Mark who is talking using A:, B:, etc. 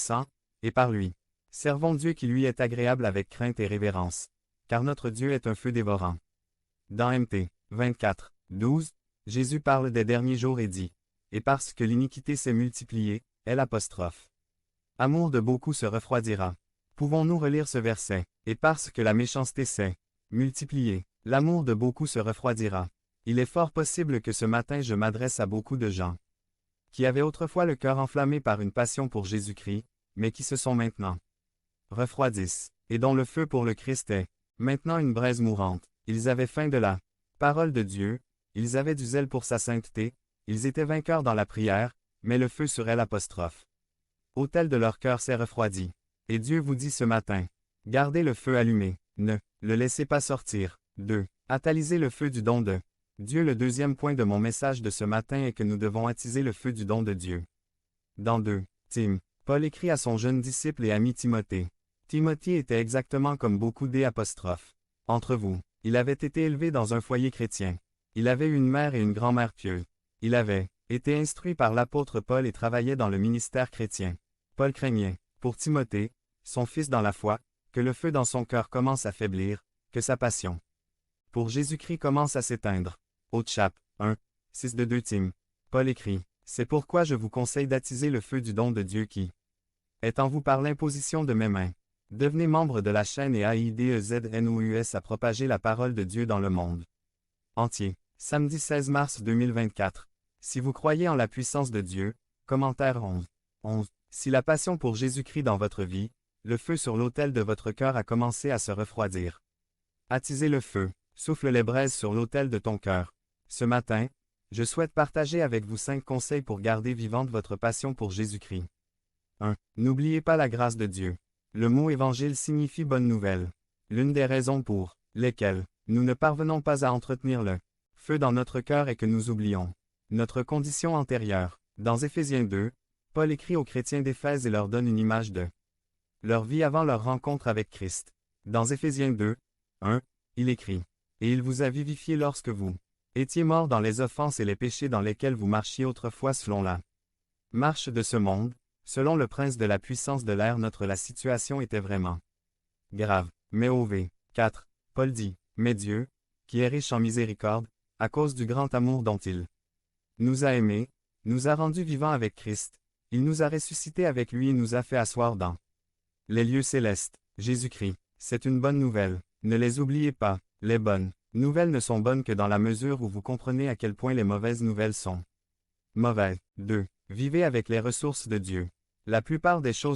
A: sang, et par lui. Servons Dieu qui lui est agréable avec crainte et révérence. Car notre Dieu est un feu dévorant. Dans Mt. 24, 12, Jésus parle des derniers jours et dit, « Et parce que l'iniquité s'est multipliée, elle apostrophe. Amour de beaucoup se refroidira. » Pouvons-nous relire ce verset? Et parce que la méchanceté s'est multipliée, l'amour de beaucoup se refroidira. Il est fort possible que ce matin je m'adresse à beaucoup de gens qui avaient autrefois le cœur enflammé par une passion pour Jésus-Christ, mais qui se sont maintenant refroidissent, et dont le feu pour le Christ est maintenant une braise mourante. Ils avaient faim de la parole de Dieu, ils avaient du zèle pour sa sainteté, ils étaient vainqueurs dans la prière, mais le feu sur elle apostrophe. Autel de leur cœur s'est refroidi. Et Dieu vous dit ce matin, gardez le feu allumé, ne le laissez pas sortir. 2. Ataliser le feu du don de Dieu. Le deuxième point de mon message de ce matin est que nous devons attiser le feu du don de Dieu. Dans 2. Tim. Paul écrit à son jeune disciple et ami Timothée. Timothée était exactement comme beaucoup d'apostrophes. Entre vous, il avait été élevé dans un foyer chrétien. Il avait une mère et une grand-mère pieuses. Il avait été instruit par l'apôtre Paul et travaillait dans le ministère chrétien. Paul craignait, pour Timothée, son fils dans la foi, que le feu dans son cœur commence à faiblir, que sa passion pour Jésus-Christ commence à s'éteindre. Au chap. 1, 6 de 2 Tim. Paul écrit, « C'est pourquoi je vous conseille d'attiser le feu du don de Dieu qui est en vous par l'imposition de mes mains. Devenez membre de la chaîne et AIDEZNOUS à propager la parole de Dieu dans le monde entier. » Samedi 16 mars 2024. Si vous croyez en la puissance de Dieu, commentaire 11. Si la passion pour Jésus-Christ dans votre vie, le feu sur l'autel de votre cœur a commencé à se refroidir. Attisez le feu, souffle les braises sur l'autel de ton cœur. Ce matin, je souhaite partager avec vous 5 conseils pour garder vivante votre passion pour Jésus-Christ. 1. N'oubliez pas la grâce de Dieu. Le mot évangile signifie bonne nouvelle. L'une des raisons pour lesquelles nous ne parvenons pas à entretenir le feu dans notre cœur est que nous oublions notre condition antérieure. Dans Éphésiens 2, Paul écrit aux chrétiens d'Éphèse et leur donne une image de leur vie avant leur rencontre avec Christ. Dans Éphésiens 2, 1, il écrit, « Et il vous a vivifié lorsque vous étiez morts dans les offenses et les péchés dans lesquels vous marchiez autrefois selon la marche de ce monde, selon le prince de la puissance de l'air. » La situation était vraiment grave. Mais au v. 4, Paul dit, « Mais Dieu, qui est riche en miséricorde, à cause du grand amour dont il nous a aimés, nous a rendus vivants avec Christ. Il nous a ressuscités avec lui et nous a fait asseoir dans les lieux célestes. » Jésus-Christ, c'est une bonne nouvelle. Ne les oubliez pas. Les bonnes nouvelles ne sont bonnes que dans la mesure où vous comprenez à quel point les mauvaises nouvelles sont mauvaises. 2. Vivez avec les ressources de Dieu. La plupart des choses